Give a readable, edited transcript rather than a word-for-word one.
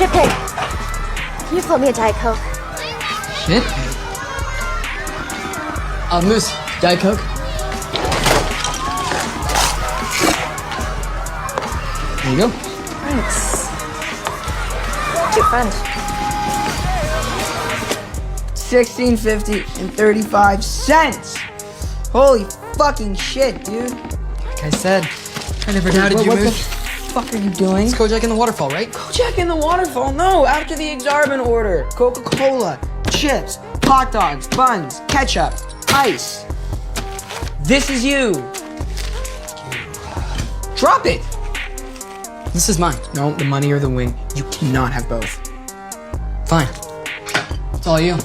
Shipping. Can you float me a Diet Coke? Shit. Moose, Diet Coke. There you go. Thanks. Good friend. $16.50 and 35 cents. Holy fucking shit, dude. Like I said, I never doubted you, What the Moose. fuck are you doing? It's Kojak in the waterfall, right? Kojak in the waterfall? No, after the exorbitant order. Coca-Cola, chips, hot dogs, buns, ketchup, ice. This is you. Drop it. This is mine. No, the money or the wing. You cannot have both. Fine. It's all you.